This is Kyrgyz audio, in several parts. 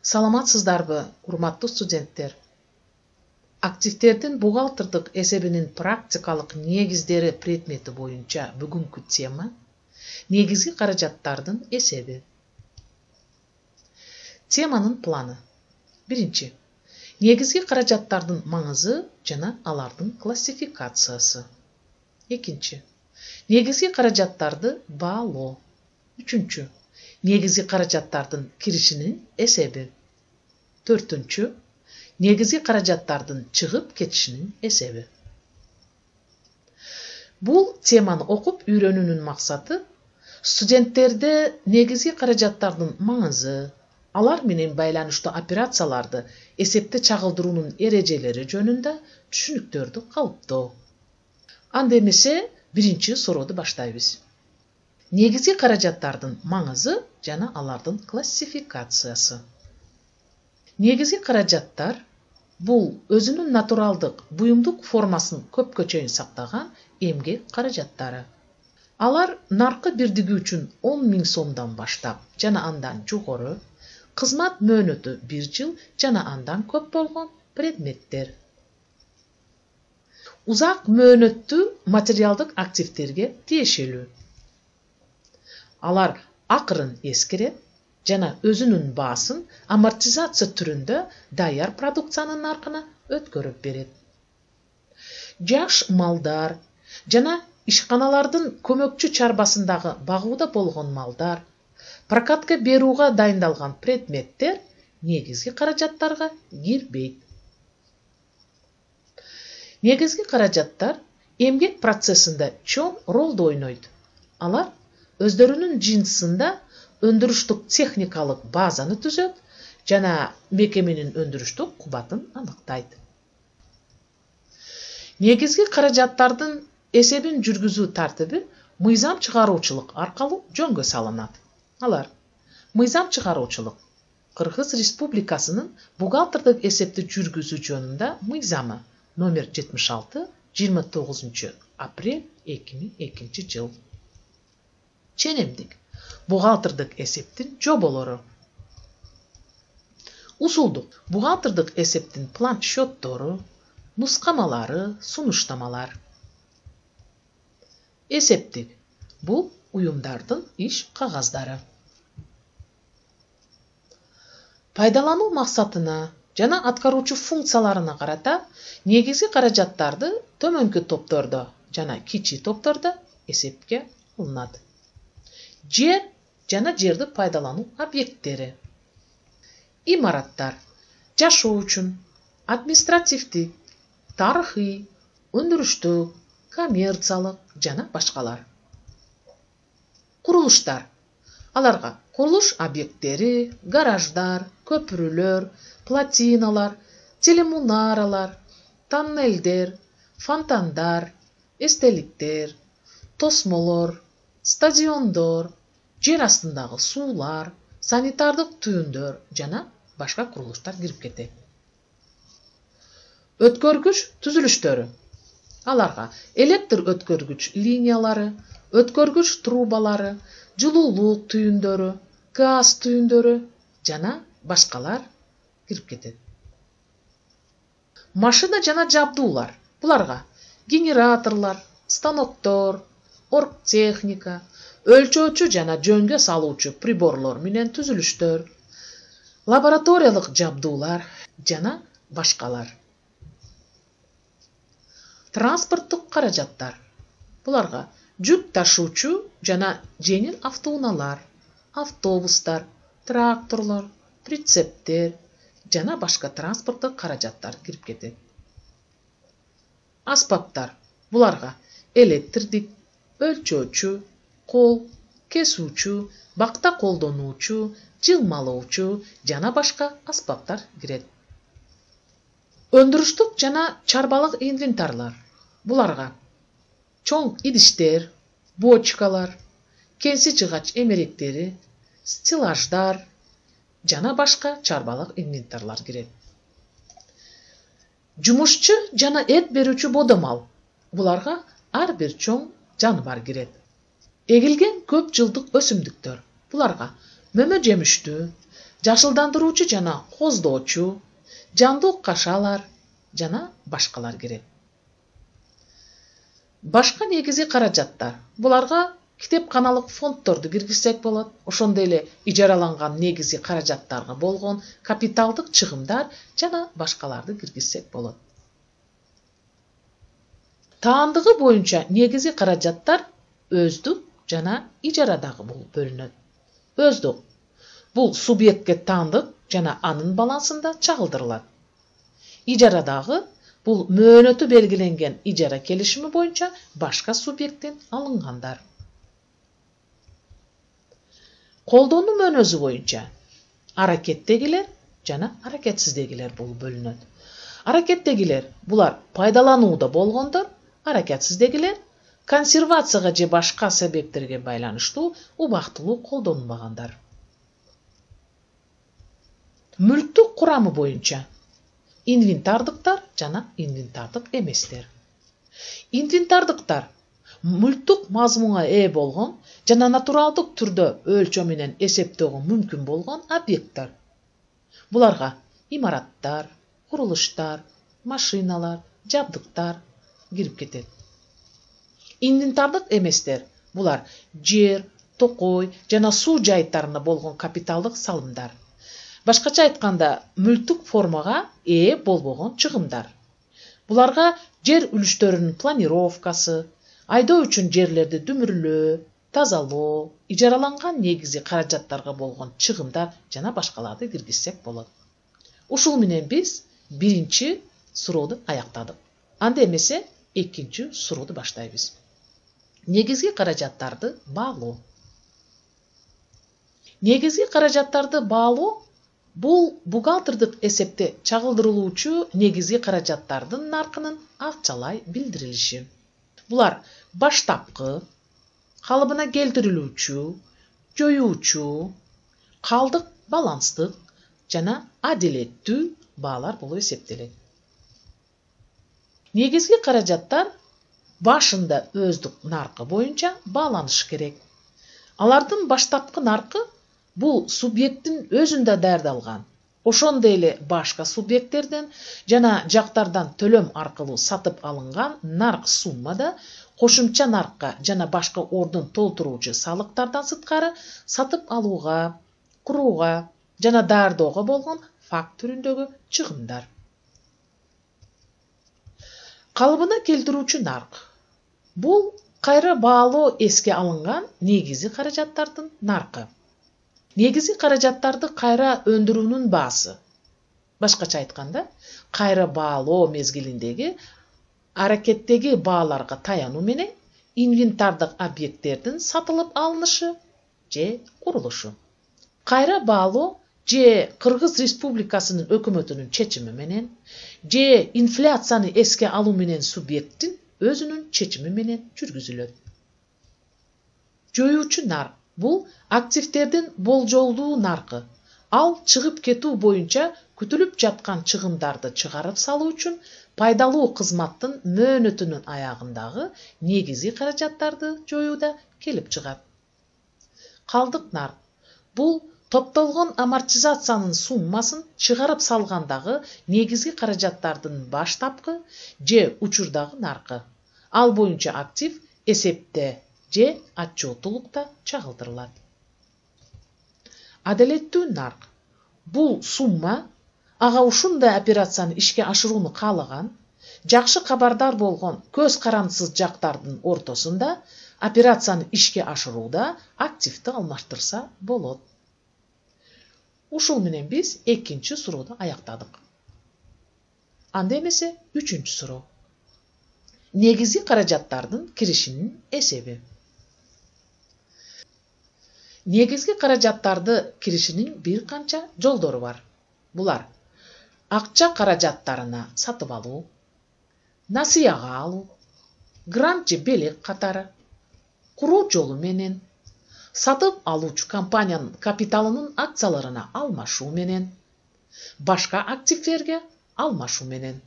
Саламатсыздарбы, урматтуу студенттер? Активтердин бухгалтердик эсебинин практикалык негиздери предмети боюнча бүгүнкү тема негизги каражаттардын эсеби. Теманын планы. Биринчи. Негизги каражаттардын маңызы жана алардын классификациясы. Экинчи. Негизги каражаттарды баалоо. Үчүнчү. Негизги каражаттардын киришинин эсеби. Төртүнчү. Негизги каражаттардын чыгып кетишинин эсеби. Бул теманы окуп үйрөнүүнүн максаты студенттерде негизги каражаттардын маңызы, алар менен байланыштуу операцияларды эсепте чагылдыруунун эрежелери жөнүндө түшүнүктөрдү калыптоо. Анда эмесе биринчи сурооду баштайбыз. Негизги каражаттардын маңызы жана алардын классификациясы. Негизги каражаттар бул өзүнүн натуралдык, буюмдук формасын көпкө чейин сактаган эмгек каражаттары. Алар наркы бирдиги үчүн 10 000 сомдон баштап жана андан жогору, кызмат мөөнөтү 1 жыл жана андан көп болгон предметтер. Узак мөөнөттүү материалдык активтерге тиешелүү. Алар акырын эскерет жана өзүнүн баасын амортизация түрүндө даяр продукциянын наркына өткөрүп берет. Жаш малдар жана ишканалардын көмөкчү чарбасындагы багууда болгон малдар, прокатка берууга дайындалган предметтер негизги каражаттарга кирбейт. Негизги каражаттар эмгек процессинде чоң ролду ойнойт. Алар өздөрүнүн жинсында өндүрүштүк техникалык базаны түзөт жана мекеменин өндүрүштүк кубатын аныктайт. Негизги каражаттардын эсебин жүргүзүү тартиби мыйзам чыгаруучулук аркылуу жөнгө салынат. Алар: мыйзам чыгаруучулук, Кыргыз Республикасынын бухгалтердик эсепти жүргүзүү жөнүндө мыйзамы номер 76, 29 апрель 2002 жыл. Ченемдик бухгалтердик эсептин жоболору. Усулдук бухгалтердик эсептин план-счеттору, нускамалары, сунуштамалар. Эсептик бул уюмдардын иш кагаздары. Пайдалануу максатына жана аткаруучу функцияларына карата негизги каражаттарды төмөнкү топтордо жана кичи топтордо эсепке алынат. Жер жана жерди пайдалануу объекттери. Имараттар жашоо үчүн, административдик, тарыхый, өндүрүштүк, коммерциялык жана башкалар. Курулуштар. Аларга курулуш объекттери, гараждар, көпүрөлөр, плотиналар, телемунаралар, тоннелдер, фонтандар, эстеликтер, тосмолор, стадиондор, жер астындагы суулар, санитардык түйүндөр жана башка курулуштар кирип кетет. Өткөргүч түзүлүштөрү. Аларга электр өткөргүч линиялары, өткөргүч трубалары, жылуулук түйүндөрү, газ түйүндөрү жана башкалар кирип кетет. Машина жана жабдуулар. Буларга генераторлор, станоктор, оргтехника, өлчөөчү жана жөнгө салуучу приборлор менен түзүлүштөр, лабораториялык жабдуулар жана башкалар. Транспорттук каражаттар. Буларга жүк ташуучу жана жеңил автоунаалар, автобустар, тракторлор, прицептер жана башка транспорттук каражаттар кирип кетет. Аспаптар. Буларга электрдик, өлчөөчү, кол, кесүүчү, бакта колдонуучу, жылмалоочу жана башка аспаптар кирет. Өндүрүштүк жана чарбалык инвентарлар. Буларга чоң идиштер, бочкалар, кенси жыгач эмеректери, стеллаждар жана башка чарбалык инвентарлар кирет. Жумушчу жана эт берүүчү бодомал. Буларга ар бир чоң жаныбар кирет. Эгилген көп жылдык өсүмдүктөр. Буларга мөмө жемиштүү, жашылдандыруучу жана коздоочу, жандуу кашалар жана башкалар кирет. Башка негизи каражаттар. Буларга китепканалык фонддорду киргизсек болот. Ошондой эле ижараланган негизи каражаттарга болгон капиталдык чыгымдар жана башкаларды киргизсек болот. Таандыгы боюнча негизи каражаттар өздүк жана ижарадагы болуп бөлүнөт. Өздүк бул субъектке таандык жана анын балансында чагылдырылат. Ижарадагы бул мөөнөтү белгиленген ижара келишими боюнча башка субъекттен алынгандар. Колдонуу мөөнөзү боюнча аракеттегилер жана аракетсиздегилер болуп бөлүнөт. Аракеттегилер булар пайдаланууда болгондор, аракетсиздегилер консервацияга же башка себептерге байланыштуу убактылуу колдонулбагандар. Мүлктүк курамы боюнча инвентардыктар жана инвентардык эместер. Инвентардыктар мүлктүк мазмунга ээ болгон жана натуралдык түрдө өлчөм менен эсептөөгө мүмкүн болгон объекттер. Буларга имараттар, курулуштар, машиналар, жабдыктар кирип кетет. Инвентардык эместер булар жер, токой жана суу жайыттарына болгон капиталдык салымдар. Башкача айтканда, мүлктүк формага ээ болбогон чыгымдар. Буларга жер үлүштөрүнүн планировкасы, айдоо үчүн жерлерди дүмүрлөө, тазалоо, ижараланган негизи каражаттарга болгон чыгымдар жана башкаларды киргизсек болот. Ушул менен биз биринчи сурооду аяктадык. Анда эмесе экинчи сурооду баштайбыз. Негизги каражаттарды баалоо. Негизги каражаттарды баалоо бул бухгалтердик эсепте чагылдырылуучу негизги каражаттардын наркынын акчалай билдирилиши. Булар баштапкы, калыбына келтирилүүчү, жоюучу, калдык баланстык жана адилеттүү баалар болуп эсептелет. Негизги каражаттар башында өздүк наркы боюнча бааланышы керек. Алардын баштапкы наркы бул субъекттин өзүндө даярдалган. Ошондой эле башка субъекттерден жана жактардан төлөм аркылуу сатып алынган нарк суммада кошумча наркка жана башка ордун толтуруучу салыктардан сырткары сатып алууга, курууга жана даярдоого болгон факт түрүндөгү чыгымдар. Калыбына келтирүүчү нарк. Бул кайра баалоо эске алынган негизи каражаттардын наркы. Негизи каражаттарды кайра өндүрүүнүн баасы. Башкача айтканда, кайра баалоо мезгилиндеги аракеттеги бааларга таянуу менен инвентардык объекттердин сатылып алынышы же курулушу. Кайра баалоо же Кыргыз Республикасынын өкмөтүнүн чечими менен, же инфляцияны эске алуу менен субъекттин өзүнүн чечими менен жүргүзүлөт. Жоюучу нарк бул активдердин болжолдуу наркы. Ал чыгып кетүү боюнча күтүлүп жаткан чыгымдарды чыгарып салуу үчүн пайдалуу кызматтын мөөнөтүнүн аягындагы негизи каражаттарды жоюуда келип чыгат. Калдык нарк бул топтолгон амортизациянын суммасын чыгарып салгандагы негизги каражаттардын баштапкы же учурдагы наркы. Ал боюнча актив эсепте же отчеттуулукта чагылдырылат. Адилеттүү нарк бул сумма ага ушундай операцияны ишке ашырууну каалаган, жакшы кабардар болгон көз карандысыз жактардын ортосунда операцияны ишке ашырууда активди алмаштырса болот. Ушул менен биз экинчи сурооду аяктадык. Анда эмесе үчүнчү суроо. Негизи каражаттардын киришинин эсеби. Негизги каражаттарды киришинин бир канча жолдору бар. Булар акча каражаттарына сатып алуу, насыяга алуу, грант же белек катары, куруу жолу менен, сатып алуучу компаниянын капиталынын акцияларына алмашуу менен, башка активдерге алмашуу менен.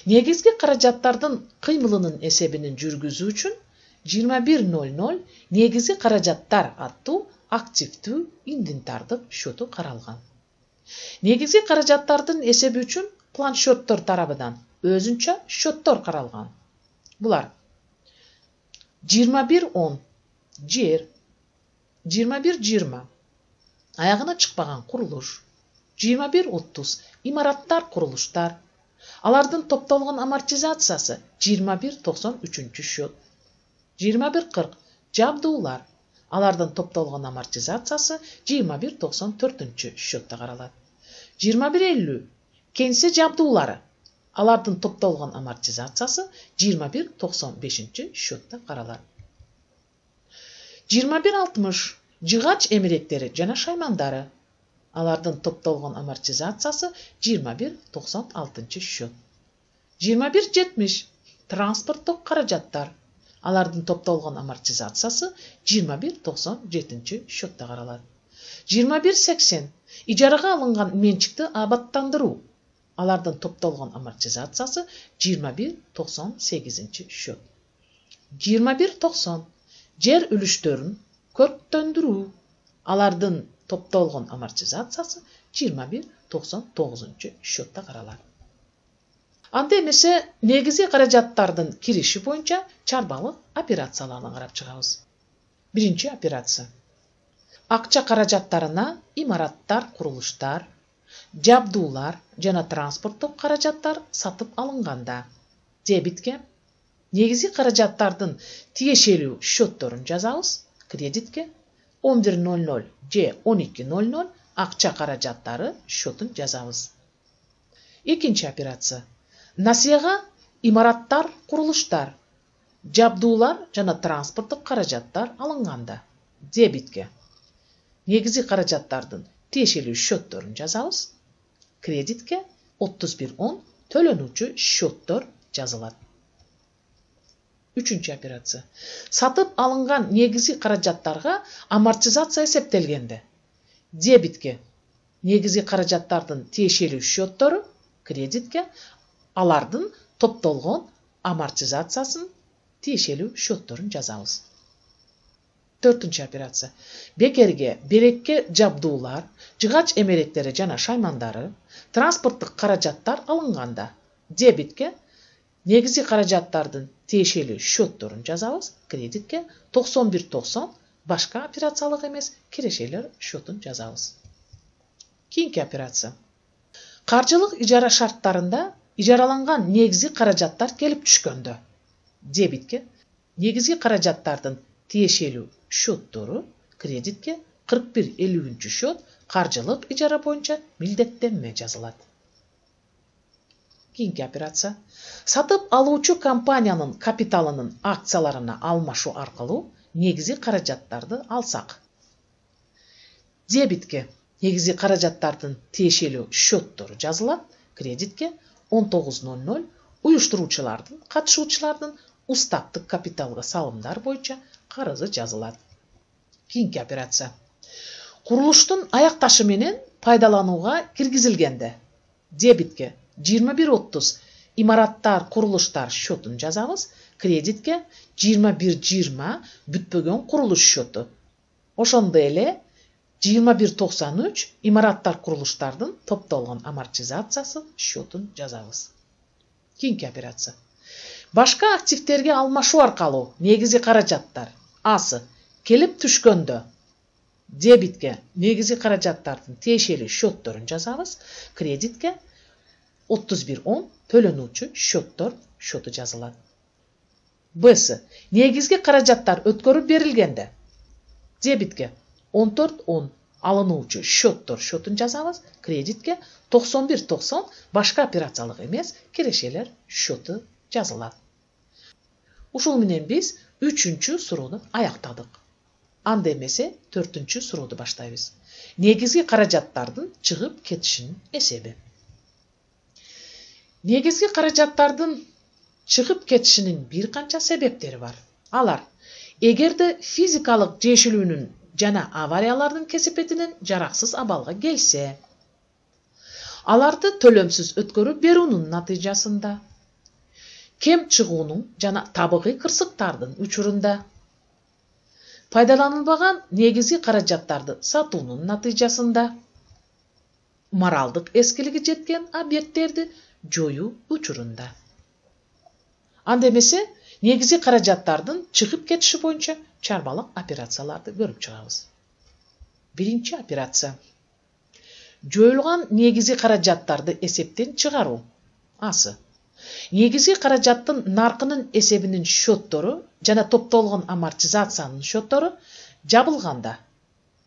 Негизги каражаттардын кыймылынын эсебинин жүргүзүү үчүн 21.00 негизи каражаттар аттуу активдүү инвентардык счету каралган. Негизи каражаттардын эсеби үчүн планшеттор тарабынан өзүнчө счеттор каралган. Булар 21.10 жер, 21.20 аягына чыкпаган курулуш, 21.30 имараттар, курулуштар, алардын топтолгон амортизациясы 21.93 счет, 21.40 жабдуулар, алардын топтолгон амортизациясы 21.94 счетта каралат. 21.50 кенсе жабдуулары, алардын топтолгон амортизациясы 21.95 счетта каралат. 21.60 жыгач эмеректери жана шаймандары, алардын топтолгон амортизациясы 21.96 счет. 21.70 транспорттук каражаттар, алардын топтолгон амортизациясы 21.97 счетта каралат. 21.80 ижарага алынган менчикти абаттандыруу, алардын топтолгон амортизациясы 21.98 счет. 21.90 жер үлүштөрүн көрктөндүрүү, алардын топтолгон амортизациясы 21.99 счетта каралат. Анда эмесе негизи каражаттардын кириши боюнча чарбалык операцияларын карап чыгабыз. Биринчи операция. Акча каражаттарына имараттар, курулуштар, жабдуулар жана транспорттук каражаттар сатып алынганда, дебитке негизи каражаттардын тиешелүү счетторун жазабыз. Кредитке 11.00 же 12.00 акча каражаттары счетун жазабыз. Экинчи операция. Насыяга имараттар, курулуштар, жабдуулар жана транспорттук каражаттар алынганда, дебитке негизи каражаттардын тиешелүү счетторун жазабыз. Кредитке 31.10 төлөнүүчү счеттор жазылат. Үчүнчү операция. Сатып алынган негизи каражаттарга амортизация эсептелгенде, дебитке негизи каражаттардын тиешелүү счеттору, кредитке алардын топтолгон амортизациясын тиешелүү счетторун жазабыз. Төртүнчү операция. Бекерге, белекке жабдуулар, жыгач эмеректери жана шаймандары, транспорттук каражаттар алынганда, дебитке негизи каражаттардын тиешелүү счетторун жазабыз. Кредитке 91.90 башка операциялык эмес кирешелер счетун жазабыз. Кийинки операция. Каржылык ижара шарттарында ижараланган негизи каражаттар келип түшкөндө, дебитке негизи каражаттардын тиешелүү счеттору, кредитке 41.50 счет каржылык ижара боюнча милдеттенме жазылат. Кийинки операция. Сатып алуучу компаниянын капиталынын акцияларына алмашуу аркылуу негизи каражаттарды алсак, дебитке негизи каражаттардын тиешелүү счеттору жазылат. Кредитке 19.00 уюштуруучулардын, катышуучулардын устаттык капиталга салымдар боюнча карызы жазылат. Кийинки операция. Курулуштун аякташы менен пайдаланууга киргизилгенде, дебитке 21.30 имараттар, курулуштар счетун жазабыз. Кредитке 21.20 бүтпөгөн курулуш счету. Ошондой эле 21.93 имараттар, курулуштардын топтолгон амортизациясы счетун жазабыз. Кийинки операция. Башка активтерге алмашуу аркылуу негизи каражаттар асы келип түшкөндө, дебитке негизи каражаттардын тиешелүү счетторун жазабыз. Кредитке 31.10 төлөнүүчү счеттор счету жазылат. Б. Негизги каражаттар өткөрүп берилгенде, дебитке 14.10 алынуучу счеттор счетун жазабыз. Кредитке 91.90 башка операциялык эмес кирешелер счету жазылат. Ушул менен биз 3-чү суроону аяктадык. Анда эмесе 4-чү суроону баштайбыз. Негизги каражаттардын чыгып кетишинин эсеби. Негизги каражаттардын чыгып кетишинин бир канча себептери бар. Алар эгерде физикалык жешилүүнүн жана авариялардын кесепетинен жараксыз абалга келсе, аларды төлөмсүз өткөрүп берүүнүн натыйжасында, кем чыгуунун жана табигый кырсыктардын учурунда. Пайдаланылбаган негизги каражаттарды сатуунун натыйжасында. Моралдык эскилиги жеткен объекттерди жоюу учурунда. Анда эмесе негизги каражаттардын чыгып кетиши боюнча чарбалык операцияларды көрүп чыгабыз. Биринчи операция. Жоюлган негизги каражаттарды эсептен чыгаруу. Асы. Негизги каражаттын наркынын эсебинин счеттору жана топтолгон амортизациянын счеттору жабылганда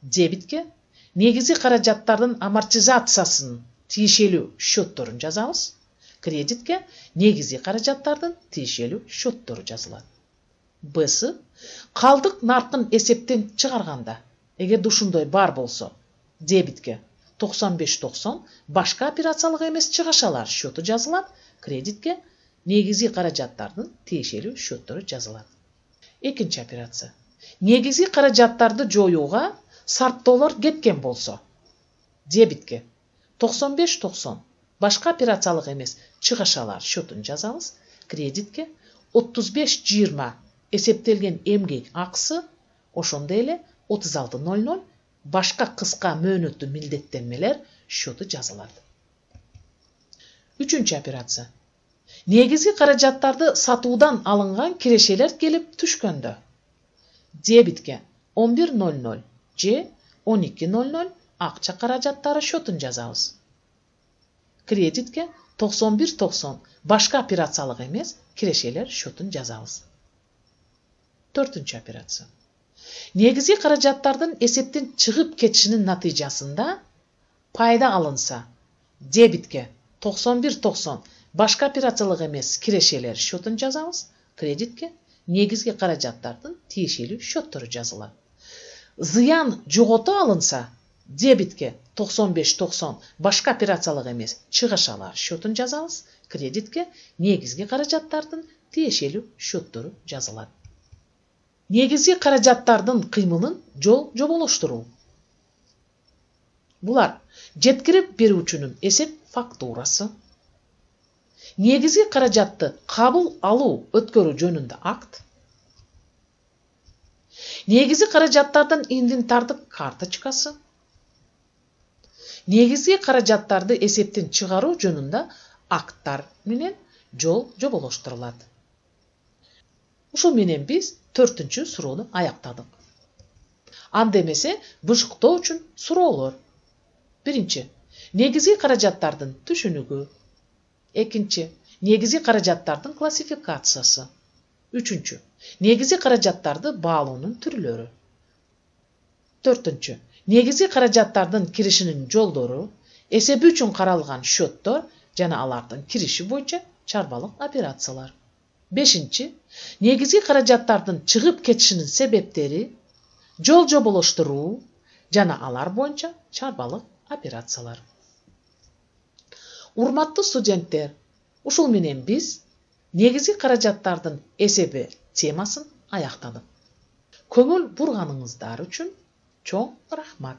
дебитке негизги каражаттардын амортизациясынын тиешелүү счетторун жазабыз. Кредитке негизги каражаттардын тиешелүү счеттору жазылат. Б'сы калдык наркын эсептен чыгарганда, эгер ушундай бар болсо, дебитке 95-90 башка операциялык эмес чыгашалар счету жазылат. Кредитке негизги каражаттардын тиешелүү счеттору жазылат. Экинчи операция. Негизги каражаттарды жоюуга сарптоолор кеткен болсо, дебитке 95-90 башка операциялык эмес чыгашалар счетун жазабыз. Кредитке 35-20 эсептелген эмгек акысы, ошондой эле 36-00 башка кыска мөөнөттүү милдеттенмелер счету жазылат. Үчүнчү операция. Негизги каражаттарды сатуудан алынган кирешелер келип түшкөндө, дебитке 11-00 же 12-00 акча каражаттары счетун жазабыз. Кредитке 91-90 башка операциялык эмес кирешелер счетун жазабыз. Төртүнчү операция. Негизги каражаттардын эсептен чыгып кетишинин натыйжасында пайда алынса, дебитке 91-90 башка операциялык эмес кирешелер счетун жазабыз. Кредитке негизги каражаттардын тиешелүү счеттору жазылат. Зыян жогото алынса, дебитке 95-90 башка операциялык эмес чыгашалар счетун жазабыз. Кредитке негизги каражаттардын тиешелүү счеттору жазылат. Негизги каражаттардын кыймылын жол жоболоштуруу. Булар жеткирип берүүчүнүн эсеп фактурасы, негизги каражатты кабыл алуу өткөрүү жөнүндө акт, негизги каражаттардын инвентардык карточкасы, негизги каражаттарды эсептен чыгаруу жөнүндө акттар менен жол жоболоштурулат. Ушул менен биз 4-чү суроону аяктадык. Анда эмесе быжыктоо үчүн суроолор. Биринчи. Негизги каражаттардын түшүнүгү. Экинчи. Негизги каражаттардын классификациясы. Үчүнчү. Негизги каражаттарды баалоонун түрлөрү. Төртүнчү. Негизги каражаттардын киришинин жолдору, эсеби үчүн каралган счеттор жана алардын кириши боюнча чарбалык операциялар. Бешинчи. Негизги каражаттардын чыгып кетишинин себептери, жол жоболоштуруу жана алар боюнча чарбалык операциялар. Урматтуу студенттер, ушул менен биз негизги каражаттардын эсеби темасын аяктадык. Көңүл бурганыңыздар үчүн чоң рахмат.